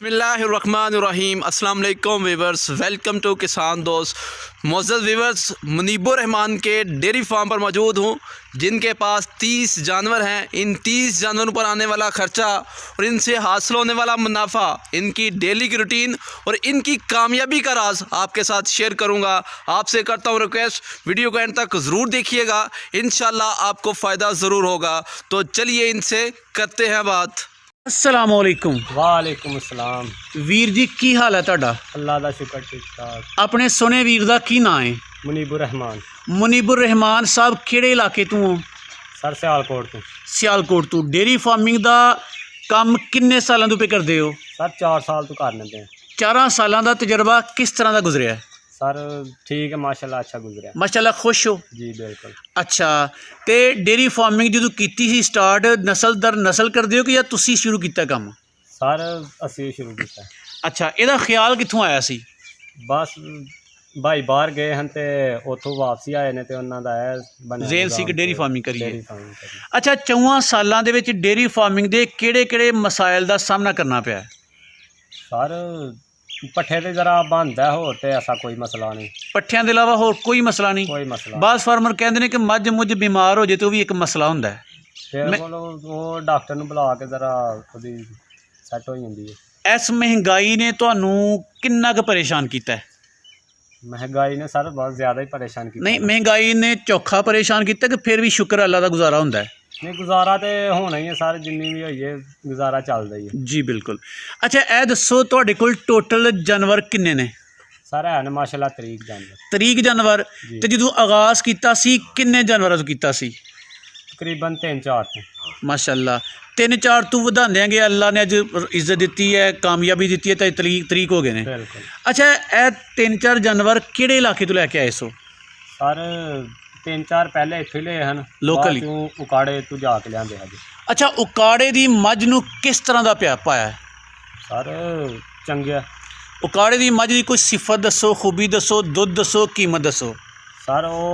बिस्मिल्लाहिर्रहमानिर्रहीम अस्सलाम वालेकुम वीवर्स, वेलकम टू किसान दोस्त। मोअज़्ज़ज़ वीवर्स, मुनीबुर रहमान के डेयरी फार्म पर मौजूद हूँ, जिनके पास 30 जानवर हैं। इन 30 जानवरों पर आने वाला ख़र्चा और इनसे हासिल होने वाला मुनाफा, इनकी डेली की रूटीन और इनकी कामयाबी का राज आपके साथ शेयर करूँगा। आपसे करता हूँ रिक्वेस्ट, वीडियो को एंड तक ज़रूर देखिएगा, इंशाल्लाह आपको फ़ायदा ज़रूर होगा। तो चलिए इनसे करते हैं बात। अस्सलाम वालेकुम। वालेकुम अस्सलाम। ਵੀਰ ਜੀ ਕੀ ਹਾਲ ਹੈ ਤੁਹਾਡਾ? अल्लाह का शुक्र ठीक ठाक। ਆਪਣੇ ਸੋਹਣੇ ਵੀਰ ਦਾ ਕੀ ਨਾਂ ਹੈ? मुनीबुर रहमान ਮੁਨੀਬੁਰ ਰਹਿਮਾਨ ਸਾਹਿਬ ਕਿਹੜੇ ਇਲਾਕੇ ਤੋਂ ਹੋ? सर सियालकोट तो ਸਿਆਲਕੋਟ ਤੋਂ। ਡੇਅਰੀ ਫਾਰਮਿੰਗ ਦਾ ਕੰਮ ਕਿੰਨੇ ਸਾਲਾਂ ਤੋਂ ਪੇ ਕਰਦੇ ਹੋ? सर 4 साल तो कर लेते हैं। 4 ਸਾਲਾਂ ਦਾ ਤਜਰਬਾ ਕਿਸ ਤਰ੍ਹਾਂ ਦਾ ਗੁਜ਼ਰਿਆ? सर ठीक है माशाल्लाह, अच्छा गुजरा। ਮਾਸ਼ਾਅੱਲਾ ਖੁਸ਼ ਹੋ? जी बिल्कुल। ਅੱਛਾ, ਤੇ ਡੇਅਰੀ ਫਾਰਮਿੰਗ ਜਦੋਂ ਕੀਤੀ ਸੀ ਸਟਾਰਟ, ਨਸਲ ਦਰ ਨਸਲ ਕਰਦੇ ਹੋ ਕਿ ਜਾਂ ਤੁਸੀਂ ਸ਼ੁਰੂ ਕੀਤਾ ਕੰਮ? सर असी शुरू किया। ਅੱਛਾ, ਇਹਦਾ ਖਿਆਲ ਕਿੱਥੋਂ ਆਇਆ ਸੀ? बस भाई बाहर गए हैं तो उतों वापसी आए ने तो उन्होंने दा बनया ਜ਼ੇਨ ਸੀ ਕਿ ਡੇਅਰੀ ਫਾਰਮਿੰਗ ਕਰੀਏ। डेयरी फार्मिंग करी। ਅੱਛਾ, 4 ਸਾਲਾਂ ਦੇ ਵਿੱਚ ਡੇਅਰੀ ਫਾਰਮਿੰਗ ਦੇ ਕਿਹੜੇ-ਕਿਹੜੇ ਮਸਾਇਲ ਦਾ ਸਾਹਮਣਾ ਕਰਨਾ ਪਿਆ? सर पट्ठे तो जरा बंद है, होर तो ऐसा कोई मसला नहीं। ਪੱਠਿਆਂ ਦੇ ਇਲਾਵਾ ਹੋਰ ਕੋਈ ਮਸਲਾ ਨਹੀਂ? कोई मसला ਬਾਜ਼ ਫਾਰਮਰ ਕਹਿੰਦੇ ਨੇ ਕਿ ਮੱਝ ਮੁੱਝ ਬਿਮਾਰ ਹੋ ਜੇ ਤੇ ਉਹ ਵੀ ਇੱਕ ਮਸਲਾ ਹੁੰਦਾ ਹੈ। फिर बोलो वो डॉक्टर नूं बुला के जरा ओदी सैट हो जाती है। ਇਸ ਮਹਿੰਗਾਈ ਨੇ ਤੁਹਾਨੂੰ ਕਿੰਨਾ ਕੁ ਪਰੇਸ਼ਾਨ ਕੀਤਾ ਹੈ? महंगाई ने सर बहुत ज़्यादा ही परेशान किया। ਨਹੀਂ, ਮਹਿੰਗਾਈ ਨੇ ਚੌਖਾ ਪਰੇਸ਼ਾਨ ਕੀਤਾ ਕਿ ਫਿਰ ਵੀ ਸ਼ੁਕਰ ਅੱਲਾ ਦਾ ਗੁਜ਼ਾਰਾ ਹੁੰਦਾ ਹੈ? नहीं गुजारा तो होना ही है सर, जिन्नी भी हुई है गुजारा चलता ही है। ਜੀ ਬਿਲਕੁਲ। ਅੱਛਾ, ਇਹ ਦੱਸੋ ਤੁਹਾਡੇ ਕੋਲ ਟੋਟਲ ਜਾਨਵਰ ਕਿੰਨੇ ਨੇ? सर है ना माशाल्लाह तरीक जानवर। ਤਰੀਕ ਜਾਨਵਰ। ਜੀ। ਤੇ ਜਦੋਂ ਆਗਾਜ਼ ਕੀਤਾ ਸੀ ਕਿੰਨੇ ਜਾਨਵਰਾਂ ਤੋਂ ਕੀਤਾ ਸੀ? तकरीबन 3-4 थे। ਮਾਸ਼ਾਅੱਲਾ 3-4 ਤੋਂ ਵਧਾਉਂਦੇ ਗਏ। ਅੱਲਾ ਨੇ ਅੱਜ ਇੱਜ਼ਤ ਦਿੱਤੀ ਹੈ, ਕਾਮਯਾਬੀ ਦਿੱਤੀ ਹੈ, ਤਾਂ ਤਰੀਕ ਹੋ ਗਏ ਨੇ। बिल्कुल। ਅੱਛਾ, ਇਹ 3-4 ਜਾਨਵਰ ਕਿਹੜੇ ਇਲਾਕੇ ਤੋਂ ਲੈ ਕੇ ਆਏ ਸੋ? सर 3-4 पहले इत्थों ही ले हैं, Local ही? उकाड़े तू जाके लिया हज। ਅੱਛਾ, ਉਕਾੜੇ ਦੀ ਮੱਝ ਨੂੰ ਕਿਸ ਤਰ੍ਹਾਂ ਦਾ ਪਾਇਆ ਹੈ? सर चंगे। ਉਕਾੜੇ ਦੀ ਮੱਝ ਦੀ ਕੋਈ ਸਿਫਤ ਦੱਸੋ, ਖੂਬੀ ਦੱਸੋ, ਦੁੱਧ ਦੱਸੋ, ਕੀਮਤ ਦੱਸੋ। सर वो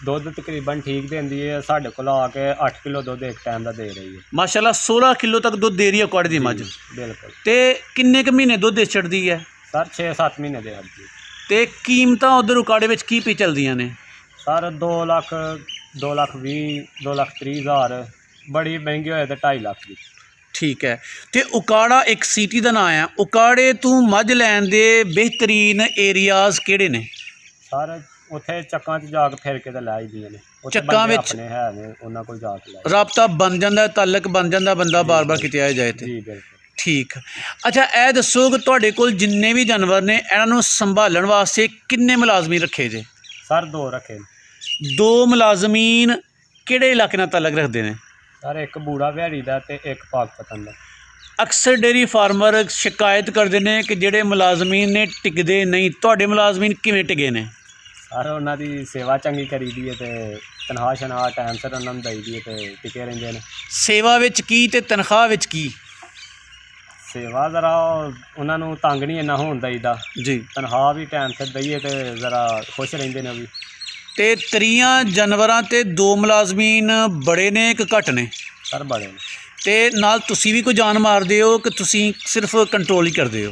दुध तकरीबन ठीक देंदी है, साढ़े को आके 8 किलो दुध एक टाइम का दे रही है। ਮਾਸ਼ਾਅੱਲਾ 16 ਕਿਲੋ ਤੱਕ ਦੁੱਧ ਦੇ ਰਹੀ ਹੈ ਉਕਾੜੇ ਦੀ ਮੱਝ। बिल्कुल। ਤੇ ਕਿੰਨੇ ਕੁ ਮਹੀਨੇ ਦੁੱਧ ਦੇ ਛੱਡਦੀ ਹੈ? सर 6-7 महीने दे हज। ਤੇ ਕੀਮਤਾਂ ਉਧਰ ਉਕਾੜੇ ਵਿੱਚ ਕੀ ਪੀ ਚੱਲਦੀਆਂ ਨੇ? सर 2 लाख 2,20,000 2,30,000, बड़ी महंगी होए तो 2.5 लाख की। ਠੀਕ ਹੈ। ਤੇ ਉਕਾੜਾ ਇੱਕ ਸਿਟੀ ਦਾ ਨਾਂ ਹੈ। ਉਕਾੜੇ ਤੋਂ ਮੱਝ ਲੈਣ ਦੇ ਬਿਹਤਰੀਨ ਏਰੀਆਜ਼ ਕਿਹੜੇ ਨੇ? सर उत्थे चक्कां च जाके फिर के तो लै ही दियां ने। उत्थे ਚੱਕਾਂ बंदे ਵਿੱਚ अपने है ने, उन्हां कोल जाके लै। ਰਾਬਤਾ ਬਣ ਜਾਂਦਾ, ਤਾਲਕ ਬਣ ਜਾਂਦਾ, ਬੰਦਾ ਬਾਰ-ਬਾਰ ਕਿਤੇ ਆਇਆ ਜਾਏ ਤੇ। जी बिल्कुल। ਠੀਕ। ਅੱਛਾ, ਇਹ ਦੱਸੋ ਕਿ ਤੁਹਾਡੇ ਕੋਲ ਜਿੰਨੇ ਵੀ ਜਾਨਵਰ ਨੇ ਇਹਨਾਂ ਨੂੰ ਸੰਭਾਲਣ ਵਾਸਤੇ ਕਿੰਨੇ ਮੁਲਾਜ਼ਮੀਨ ਰੱਖੇ ਜੇ? सर 2 रखे। 2 ਮੁਲਾਜ਼ਮੀਨ ਕਿਹੜੇ ਇਲਾਕੇ ਨਾਲ ਤਾਲਕ ਰੱਖਦੇ ਨੇ? सर एक बूढ़ा बिहाड़ी दा ते एक पाकपतन दा। ਅਕਸਰ ਡੇਅਰੀ ਫਾਰਮਰ ਸ਼ਿਕਾਇਤ ਕਰਦੇ ਨੇ ਕਿ ਜਿਹੜੇ ਮੁਲਾਜ਼ਮੀਨ ਨੇ ਟਿਕਦੇ ਨਹੀਂ। ਤੁਹਾਡੇ ਮੁਲਾਜ਼ਮੀਨ ਕਿਵੇਂ ਟਿਕੇ ਨੇ? सर उन्हां दी सेवा चंगी करी दी है ते तनख्वाह शनख्वाह टाइम सिर उन्हां नूं दई दी है ते टिके रहिंदे ने। ਸੇਵਾ ਵਿੱਚ ਕੀ ਤੇ ਤਨਖਾਹ ਵਿੱਚ ਕੀ? सेवा जरा उन्हां नूं तंग नहीं इन्ना होण दईदा, ਜੀ। तनख्वाह भी टाइम सिर दईए ते जरा खुश रहिंदे ने भी। ਤੇ 30 ਜਾਨਵਰਾਂ ਤੇ 2 ਮੁਲਾਜ਼ਮੀਨ ਬੜੇ ਨੇ ਕਿ ਘੱਟ ਨੇ? सर बड़े ने। ਤੇ ਨਾਲ ਤੁਸੀਂ ਵੀ ਕੋਈ ਜਾਨ ਮਾਰਦੇ ਹੋ ਕਿ ਤੁਸੀਂ ਸਿਰਫ ਕੰਟਰੋਲ ਹੀ ਕਰਦੇ ਹੋ?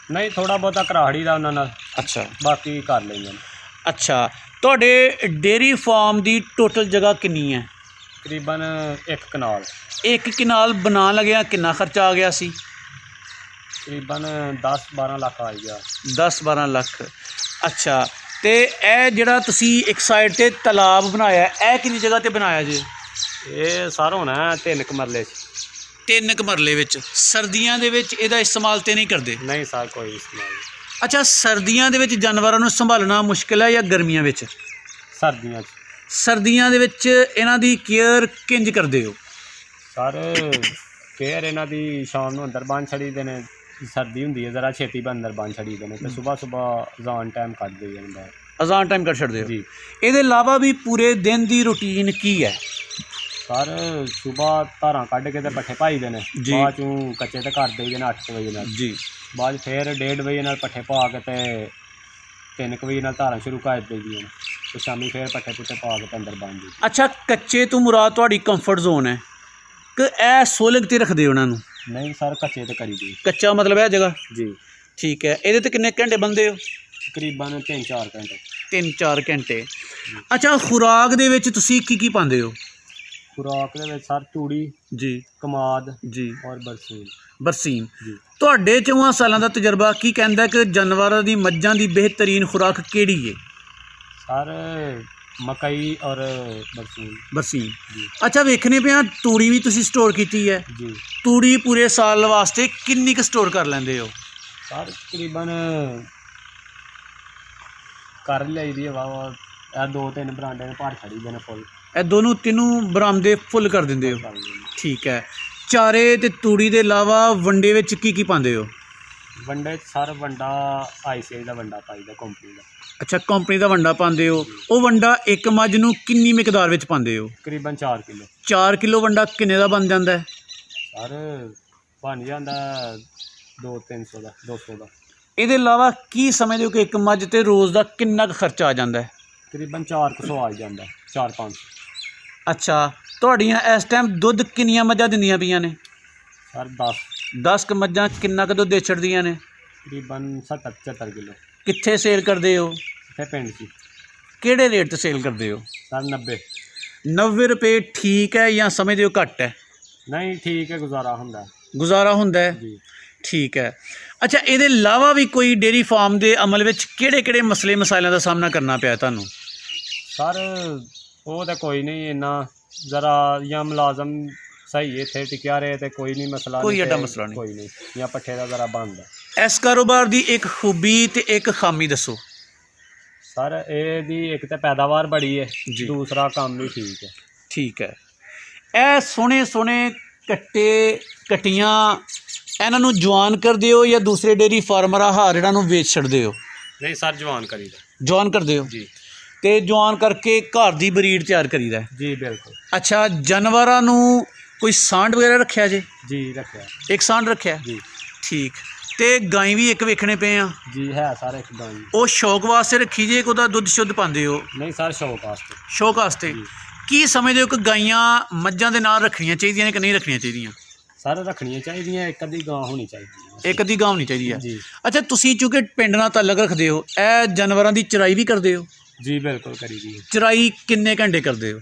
नहीं थोड़ा बहुता घराड़ी दा उन्हां नाल, ਅੱਛਾ बाकी कर लैंदे ने। ਅੱਛਾ, ਤੁਹਾਡੇ ਡੇਅਰੀ ਫਾਰਮ ਦੀ ਟੋਟਲ ਜਗ੍ਹਾ ਕਿੰਨੀ ਹੈ? तकरीबन 1 कनाल। ਇੱਕ ਕਿਨਾਲ ਬਣਾਉਣ ਲੱਗਿਆ ਕਿੰਨਾ ਖਰਚਾ ਆ ਗਿਆ ਸੀ? तकरीबन 10-12 लाख आ गया। 10-12 ਲੱਖ। ਅੱਛਾ, ਤੇ ਇਹ ਜਿਹੜਾ ਤੁਸੀਂ ਇੱਕ ਸਾਈਡ ਤੇ ਤਲਾਬ ਬਣਾਇਆ, ਇਹ ਕਿੰਨੀ ਜਗ੍ਹਾ ਤੇ ਬਣਾਇਆ ਜੇ? ये सर होना है 3 कमरले। 3 ਕੁ ਮਰਲੇ ਵਿੱਚ। ਸਰਦੀਆਂ ਦੇ ਵਿੱਚ ਇਹਦਾ ਇਸਤੇਮਾਲ ਤੇ ਨਹੀਂ ਕਰਦੇ? नहीं सर कोई इस्तेमाल नहीं। ਅੱਛਾ, ਸਰਦੀਆਂ ਦੇ ਵਿੱਚ ਜਾਨਵਰਾਂ ਨੂੰ ਸੰਭਾਲਣਾ ਮੁਸ਼ਕਿਲ ਹੈ ਜਾਂ ਗਰਮੀਆਂ ਵਿੱਚ? सर्दियाँ च ਸਰਦੀਆਂ ਦੇ ਵਿੱਚ ਇਹਨਾਂ ਦੀ ਕੇਅਰ ਕਿੰਜ ਕਰਦੇ ਹੋ? सर केयर इन्हां दी शाम नूं अंदर बंद छड़ी दे ने, सर्दी हुंदी है जरा छेती अंदर बंद छड़ी दे ने ते सुबह अजान टाइम कट दई जांदा है। ਅਜ਼ਾਨ ਟਾਈਮ ਕੱਢ ਛੱਡਦੇ ਹੋ? जी। ਇਹਦੇ ਇਲਾਵਾ ਵੀ ਪੂਰੇ ਦਿਨ ਦੀ ਰੂਟੀਨ ਕੀ ਹੈ? सर सुबह धारां कढ के ते पट्ठे पाई दे ने, जी। बाद चों कच्चे ते कर देई दे ने 8 बजे नाल। जी। बाद फिर 1:30 बजे नाल पट्ठे पा के ते 3 बजे नाल धारां शुरू कर देई दियां ने ते शामी फिर पट्ठे पुट्ठे पा के ते अंदर बंद। ਅੱਛਾ, ਕੱਚੇ ਤੋਂ ਮੁਰਾਦ ਤੁਹਾਡੀ ਕੰਫਰਟ ਜ਼ੋਨ ਹੈ ਕਿ ਇਹ ਸੋਲਗ ਤੇ ਰੱਖਦੇ ਉਹਨਾਂ ਨੂੰ? ਨਹੀਂ ਸਰ ਕੱਚੇ ਤੇ ਕਰੀ ਦੀ ਕੱਚਾ ਮਤਲਬ ਹੈ ਜਗ੍ਹਾ? ਜੀ ਠੀਕ ਹੈ। ਇਹਦੇ ਤੇ ਕਿੰਨੇ ਘੰਟੇ ਬੰਦੇ ਹੋ? ਤਕਰੀਬਨ 3-4 ਘੰਟੇ। 3-4 ਘੰਟੇ। ਅੱਛਾ, ਖੁਰਾਕ ਦੇ ਵਿੱਚ ਤੁਸੀਂ ਕੀ ਪਾਉਂਦੇ ਹੋ? ਖੁਰਾਕ ਦੇ ਵਿੱਚ ਸਰ ਤੂੜੀ ਜੀ ਕਮਾਦ ਜੀ ਔਰ ਬਰਸੀਨ ਬਰਸੀਨ। ਜੀ। ਤੁਹਾਡੇ 4 ਸਾਲਾਂ ਦਾ ਤਜਰਬਾ ਕੀ ਕਹਿੰਦਾ ਕਿ ਜਾਨਵਰਾਂ ਦੀ ਮੱਝਾਂ ਦੀ ਬਿਹਤਰੀਨ ਖੁਰਾਕ ਕਿਹੜੀ ਹੈ? ਸਰ ਮਕਈ ਔਰ ਬਰਸੀਨ। ਬਰਸੀਨ। ਜੀ ਅੱਛਾ, ਵੇਖਣੇ ਪਿਆ ਤੂੜੀ ਵੀ ਤੁਸੀਂ ਸਟੋਰ ਕੀਤੀ ਹੈ। ਜੀ ਤੂੜੀ ਪੂਰੇ ਸਾਲ ਵਾਸਤੇ ਕਿੰਨੀ ਕੁ ਸਟੋਰ ਕਰ ਲੈਂਦੇ ਹੋ? ਸਰ ਤਕਰੀਬਨ ਕਰ ਲਈਦੀ ਹੈ ਵਾਵਾ। ਇਹ 2-3 ਬਰਾਂਡੇ ਨੇ ਭਰ ਛੜੀ ਦੇ ਨੇ ਫੁੱਲ। ਇਹ ਦੋਨੋਂ ਤਿੰਨੋਂ ਬਰਾਮਦੇ ਫੁੱਲ ਕਰ ਦਿੰਦੇ ਹੋ? ਕਰ ਦਿੰਦੇ ਨੇ। ਠੀਕ ਹੈ। ਚਾਰੇ ਤੇ ਤੂੜੀ ਦੇ ਇਲਾਵਾ ਵੰਡੇ ਵਿੱਚ ਕੀ ਪਾਉਂਦੇ ਹੋ? ਵੰਡੇ ਸਰ ਵੰਡਾ ICI ਦਾ ਵੰਡਾ ਪਾਈਦਾ ਕੰਪਨੀ ਦਾ। ਅੱਛਾ, ਕੰਪਨੀ ਦਾ ਵੰਡਾ ਪਾਉਂਦੇ ਹੋ। ਉਹ ਵੰਡਾ ਇੱਕ ਮੱਝ ਨੂੰ ਕਿੰਨੀ ਮਿਕਦਾਰ ਵਿੱਚ ਪਾਉਂਦੇ ਹੋ? ਤਕਰੀਬਨ 4 ਕਿਲੋ। 4 ਕਿਲੋ ਵੰਡਾ ਕਿੰਨੇ ਦਾ ਬਣ ਜਾਂਦਾ ਹੈ? ਸਰ ਬਣ ਜਾਂਦਾ 200-300 ਦਾ 200 ਦਾ। ਇਹਦੇ ਇਲਾਵਾ ਕੀ ਸਮਝਦੇ ਹੋ ਕਿ ਇੱਕ ਮੱਝ ਤੇ ਰੋਜ਼ ਦਾ ਕਿੰਨਾ ਕੁ ਖਰਚਾ ਆ ਜਾਂਦਾ ਹੈ? ਤਕਰੀਬਨ 400 ਆ ਜਾਂਦਾ 4-500। ਅੱਛਾ, ਤੁਹਾਡੀਆਂ ਇਸ ਟਾਈਮ ਦੁੱਧ ਕਿੰਨੀਆਂ ਮੱਝਾਂ ਦਿੰਦੀਆਂ ਪਈਆਂ ਨੇ? ਸਰ 10 10 ਕੁ ਮੱਝਾਂ ਕਿੰਨਾ ਕੁ ਦੁੱਧ ਦੇ ਛੱਡਦੀਆਂ ਨੇ? ਤਕਰੀਬਨ 70-75 ਕਿਲੋ। ਕਿੱਥੇ ਸੇਲ ਕਰਦੇ ਹੋ? ਇੱਥੇ ਪਿੰਡ 'ਚ ਕਿਹੜੇ ਰੇਟ ਤੇ ਸੇਲ ਕਰਦੇ ਹੋ? ਸਰ 90। 90 ਰੁਪਏ ਠੀਕ ਹੈ ਜਾਂ ਸਮਝਦੇ ਹੋ ਘੱਟ ਹੈ? ਨਹੀਂ ਠੀਕ ਹੈ, ਗੁਜ਼ਾਰਾ ਹੁੰਦਾ ਗੁਜ਼ਾਰਾ ਹੁੰਦਾ ਹੈ। ਜੀ। ਠੀਕ ਹੈ। ਅੱਛਾ, ਇਹਦੇ ਇਲਾਵਾ ਵੀ ਕੋਈ ਡੇਅਰੀ ਫਾਰਮ ਦੇ ਅਮਲ ਵਿੱਚ ਕਿਹੜੇ ਮਸਲੇ ਮਸਾਇਲਾਂ ਦਾ ਸਾਹਮਣਾ ਕਰਨਾ ਪਿਆ ਤੁਹਾਨੂੰ? ਸਰ ਉਹ ਤਾਂ ਕੋਈ ਨਹੀਂ ਇੰਨਾ, ਜ਼ਰਾ ਜਾਂ ਮੁਲਾਜ਼ਮ ਸਹੀ ਇੱਥੇ ਟਿਕਿਆ ਰਹੇ ਤੇ ਕੋਈ ਨਹੀਂ ਮਸਲਾ। ਕੋਈ ਨਹੀਂ ਐਡਾ ਤੇ ਮਸਲਾ ਨਹੀਂ। ਕੋਈ ਨਹੀਂ, ਜਾਂ ਪੱਠੇ ਦਾ ਜ਼ਰਾ ਬੰਦ। ਇਸ ਕਾਰੋਬਾਰ ਦੀ ਇੱਕ ਖੂਬੀ ਤੇ ਇੱਕ ਖਾਮੀ ਦੱਸੋ। ਸਰ ਇਹਦੀ ਇੱਕ ਤਾਂ ਪੈਦਾਵਾਰ ਬੜੀ ਹੈ, ਜੀ। ਦੂਸਰਾ ਕੰਮ ਵੀ ਠੀਕ ਹੈ। ਠੀਕ ਹੈ। ਇਹ ਸੋਹਣੇ ਕਟੀਆਂ ਇਹਨਾਂ ਨੂੰ ਜਵਾਨ ਕਰਦੇ ਹੋ ਜਾਂ ਦੂਸਰੇ ਡੇਅਰੀ ਫਾਰਮਰਾਂ ਹਾਰ ਇਹਨਾਂ ਨੂੰ ਵੇਚ ਛੱਡਦੇ ਹੋ? ਨਹੀਂ ਸਰ ਜਵਾਨ ਕਰੀਦਾ। ਜਵਾਨ ਕਰਦੇ ਹੋ ਜੀ ਤੇ ਜਵਾਨ ਕਰਕੇ ਘਰ ਦੀ ਬਰੀਡ ਤਿਆਰ ਕਰੀਦਾ? ਜੀ ਬਿਲਕੁਲ। ਅੱਛਾ, ਜਾਨਵਰਾਂ ਨੂੰ ਕੋਈ ਸਾਂਢ ਵਗੈਰਾ ਰੱਖਿਆ ਜੇ? ਜੀ ਰੱਖਿਆ। ਇੱਕ ਸਾਂਢ ਰੱਖਿਆ? ਜੀ ਠੀਕ। ਤੇ ਗਾਂ ਵੀ ਇੱਕ ਵੇਖਣੇ ਪਏ ਆ? ਜੀ ਹੈ ਸਰ ਇੱਕ ਗਾਂ। ਉਹ ਸ਼ੌਕ ਵਾਸਤੇ ਰੱਖੀ ਜੇ ਕਿ ਉਹਦਾ ਦੁੱਧ ਸ਼ੁੱਧ ਪਾਉਂਦੇ ਹੋ? ਨਹੀਂ ਸਰ ਸ਼ੌਕ ਵਾਸਤੇ। ਸ਼ੌਕ ਵਾਸਤੇ। ਜੀ। ਕੀ ਸਮਝਦੇ ਹੋ ਕਿ ਗਾਈਆਂ ਮੱਝਾਂ ਦੇ ਨਾਲ ਰੱਖਣੀਆਂ ਚਾਹੀਦੀਆਂ ਨੇ ਕਿ ਨਹੀਂ ਰੱਖਣੀਆਂ ਚਾਹੀਦੀਆਂ? ਸਰ ਰੱਖਣੀਆਂ ਚਾਹੀਦੀਆਂ, ਇੱਕ ਅੱਧੀ ਗਾਂ ਹੋਣੀ ਚਾਹੀਦੀ ਹੈ। ਇੱਕ ਅੱਧੀ ਗਾਂ ਹੋਣੀ ਚਾਹੀਦੀ ਹੈ। ਜੀ ਅੱਛਾ, ਤੁਸੀਂ ਚੂੰਕਿ ਪਿੰਡ ਨਾਲ ਤਾਲੁਕ ਰੱਖਦੇ ਹੋ, ਇਹ ਜਾਨਵਰਾਂ ਦੀ ਚਰਾਈ ਵੀ ਕਰਦੇ ਹੋ? ਜੀ ਬਿਲਕੁਲ ਕਰੀ ਦੀ ਹੈ। ਚਰਾਈ ਕਿੰਨੇ ਘੰਟੇ ਕਰਦੇ ਹੋ?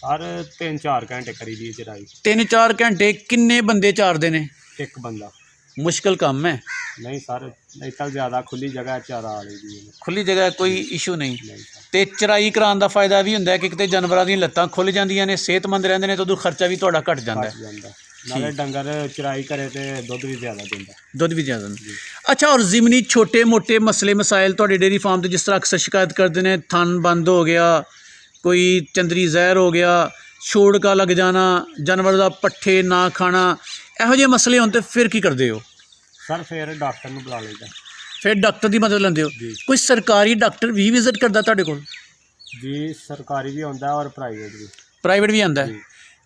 ਸਰ 3-4 ਘੰਟੇ ਕਰੀ ਦੀ ਹੈ ਚਰਾਈ। 3-4 ਘੰਟੇ ਕਿੰਨੇ ਬੰਦੇ ਚਾਰਦੇ ਨੇ? ਇੱਕ ਬੰਦਾ। ਮੁਸ਼ਕਲ ਕੰਮ ਹੈ। ਨਹੀਂ ਸਰ ਇੱਥੇ ਜ਼ਿਆਦਾ ਖੁੱਲੀ ਜਗ੍ਹਾ ਚਾਰਾ ਆ ਲਈ ਦੀ ਹੈ। ਖੁੱਲੀ ਜਗ੍ਹਾ ਕੋਈ ਇਸ਼ੂ ਨਹੀਂ। ਨਹੀਂ ਸਰ। ਤੇ ਚਰਾਈ ਕਰਾਉਣ ਦਾ ਫਾਇਦਾ ਵੀ ਹੁੰਦਾ ਹੈ ਕਿ ਕਿਤੇ ਜਾਨਵਰਾਂ ਦੀਆਂ ਲੱਤਾਂ ਖੁੱਲ ਜਾਂਦੀਆਂ ਨੇ, ਸਿਹਤਮੰਦ ਰਹਿੰਦੇ ਨੇ, ਤਾਂ ਉਦੋਂ ਖਰਚਾ ਵੀ ਤੁਹਾਡਾ ਘਟ ਜਾਂਦਾ ਘੱਟ ਹੈ। ਜਾਂਦਾ। ਨਾਲੇ ਡੰਗਰ ਚਰਾਈ ਕਰੇ ਤੇ ਦੁੱਧ ਵੀ ਜ਼ਿਆਦਾ ਦਿੰਦਾ। ਦੁੱਧ ਵੀ ਜ਼ਿਆਦਾ। ਅੱਛਾ, ਔਰ ਜ਼ਿਮਨੀ ਛੋਟੇ-ਮੋਟੇ ਮਸਲੇ ਮਸਾਇਲ ਤੁਹਾਡੇ ਡੇਅਰੀ ਫਾਰਮ ਤੇ ਜਿਸ ਤਰ੍ਹਾਂ ਅਕਸਰ ਸ਼ਿਕਾਇਤ ਕਰਦੇ ਨੇ, ਥਣ ਬੰਦ ਹੋ ਗਿਆ, ਕੋਈ ਚੰਦਰੀ ਜ਼ਹਿਰ ਹੋ ਗਿਆ, ਛੋੜਕਾ ਲੱਗ ਜਾਣਾ, ਜਾਨਵਰ ਦਾ ਪੱਠੇ ਨਾ ਖਾਣਾ, ਇਹੋ ਜਿਹੇ ਮਸਲੇ ਹੋਣ ਤੇ ਫਿਰ ਕੀ ਕਰਦੇ ਹੋ? ਸਰ ਫਿਰ ਡਾਕਟਰ ਨੂੰ ਬੁਲਾ ਲਈਦਾ। ਫਿਰ ਡਾਕਟਰ ਦੀ ਮਦਦ ਲੈਂਦੇ ਹੋ? ਜੀ। ਕੋਈ ਸਰਕਾਰੀ ਡਾਕਟਰ ਵੀ ਵਿਜ਼ਿਟ ਕਰਦਾ ਤੁਹਾਡੇ ਕੋਲ? ਜੀ ਸਰਕਾਰੀ ਵੀ ਆਉਂਦਾ ਔਰ ਪ੍ਰਾਈਵੇਟ ਵੀ। ਪ੍ਰਾਈਵੇਟ ਵੀ ਆਉਂਦਾ ਹੈ? ਜੀ।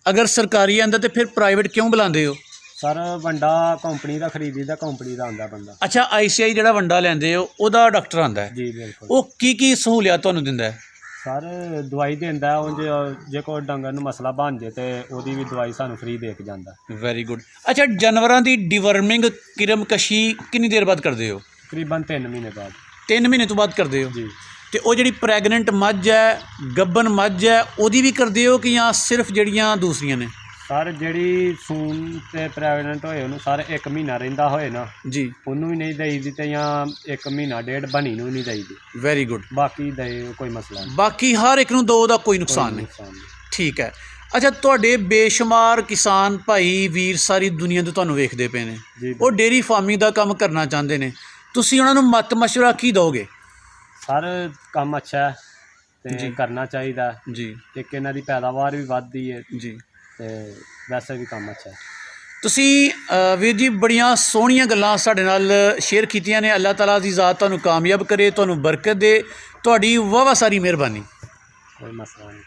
ਅਗਰ ਸਰਕਾਰੀ ਆਉਂਦਾ ਤੇ ਫਿਰ ਪ੍ਰਾਈਵੇਟ ਕਿਉਂ ਬੁਲਾਉਂਦੇ ਹੋ? ਸਰ ਵੰਡਾ ਕੰਪਨੀ ਦਾ ਖਰੀਦੀਦਾ, ਕੰਪਨੀ ਦਾ ਆਉਂਦਾ ਬੰਦਾ। ਅੱਛਾ, ICI ਜਿਹੜਾ ਵੰਡਾ ਲੈਂਦੇ ਹੋ ਉਹਦਾ ਡਾਕਟਰ ਆਉਂਦਾ ਹੈ? ਜੀ ਬਿਲਕੁਲ। ਉਹ ਕੀ ਸਹੂਲੀਅਤ ਤੁਹਾਨੂੰ ਦਿੰਦਾ ਹੈ? ਸਰ ਦਵਾਈ ਦਿੰਦਾ, ਉਂਝ ਜੇ ਕੋਈ ਡੰਗਰ ਨੂੰ ਮਸਲਾ ਬਣ ਜੇ ਤੇ ਉਹਦੀ ਵੀ ਦਵਾਈ ਸਾਨੂੰ ਫ੍ਰੀ ਦੇ ਕੇ ਜਾਂਦਾ। Very good. ਅੱਛਾ, ਜਾਨਵਰਾਂ ਦੀ ਡਿਵਰਮਿੰਗ ਕਿਰਮਕਸ਼ੀ ਕਿੰਨੀ ਦੇਰ ਬਾਅਦ ਕਰਦੇ ਹੋ? ਤਕਰੀਬਨ 3 ਮਹੀਨੇ ਬਾਅਦ। 3 ਮਹੀਨੇ ਤੋਂ ਬਾਅਦ ਕਰਦੇ ਹੋ? ਜੀ। ਤੇ ਉਹ ਜਿਹੜੀ ਪ੍ਰੈਗਨੈਂਟ ਮੱਝ ਹੈ, ਗੱਭਣ ਮੱਝ ਹੈ, ਉਹਦੀ ਵੀ ਕਰਦੇ ਹੋ ਕਿ ਜਾਂ ਸਿਰਫ ਜਿਹੜੀਆਂ ਦੂਸਰੀਆਂ ਨੇ? ਸਰ ਜਿਹੜੀ ਸੂਨ ਤੇ ਪ੍ਰੈਗਨੈਂਟ ਹੋਏ ਉਹਨੂੰ ਸਰ 1 ਮਹੀਨਾ ਰਹਿੰਦਾ ਹੋਏ ਨਾ, ਜੀ, ਉਹਨੂੰ ਵੀ ਨਹੀਂ ਦੇਈਦੀ ਤੇ ਜਾਂ 1 ਮਹੀਨਾ ਡੇਢ ਬਣੀ ਨੂੰ ਵੀ ਨਹੀਂ ਦੇਈਦੀ। Very good. ਬਾਕੀ ਦੇ ਕੋਈ ਮਸਲਾ ਨਹੀਂ। ਬਾਕੀ ਹਰ ਇੱਕ ਨੂੰ ਦੋ, ਉਹਦਾ ਕੋਈ ਨੁਕਸਾਨ ਨਹੀਂ। ਠੀਕ ਹੈ। ਅੱਛਾ, ਤੁਹਾਡੇ ਬੇਸ਼ੁਮਾਰ ਕਿਸਾਨ ਭਾਈ ਵੀਰ ਸਾਰੀ ਦੁਨੀਆ ਤੋਂ ਤੁਹਾਨੂੰ ਵੇਖਦੇ ਪਏ ਨੇ, ਜੀ। ਉਹ ਡੇਅਰੀ ਫਾਰਮਿੰਗ ਦਾ ਕੰਮ ਕਰਨਾ ਚਾਹੁੰਦੇ ਨੇ, ਤੁਸੀਂ ਉਹਨਾਂ ਨੂੰ ਮਤ ਮਸ਼ਵਰਾ ਕੀ ਦਿਓਗੇ? ਸਰ ਕੰਮ ਅੱਛਾ ਹੈ ਤੇ ਕਰਨਾ ਚਾਹੀਦਾ ਜੀ। ਇੱਕ ਇਹਨਾਂ ਦੀ ਪੈਦਾਵਾਰ ਵੀ ਵੱਧਦੀ ਹੈ ਜੀ। ਤੇ ਵੈਸੇ ਵੀ ਕੰਮ ਅੱਛਾ ਹੈ। ਤੁਸੀਂ ਵੀਰ ਜੀ ਬੜੀਆਂ ਸੋਹਣੀਆਂ ਗੱਲਾਂ ਸਾਡੇ ਨਾਲ ਸ਼ੇਅਰ ਕੀਤੀਆਂ ਨੇ। ਅੱਲਾਹ ਤਾਲਾ ਦੀ ਜ਼ਾਤ ਤੁਹਾਨੂੰ ਕਾਮਯਾਬ ਕਰੇ, ਤੁਹਾਨੂੰ ਬਰਕਤ ਦੇ। ਤੁਹਾਡੀ ਵਾਹ ਸਾਰੀ ਮਿਹਰਬਾਨੀ। ਕੋਈ ਮਸਲਾ ਨਹੀਂ।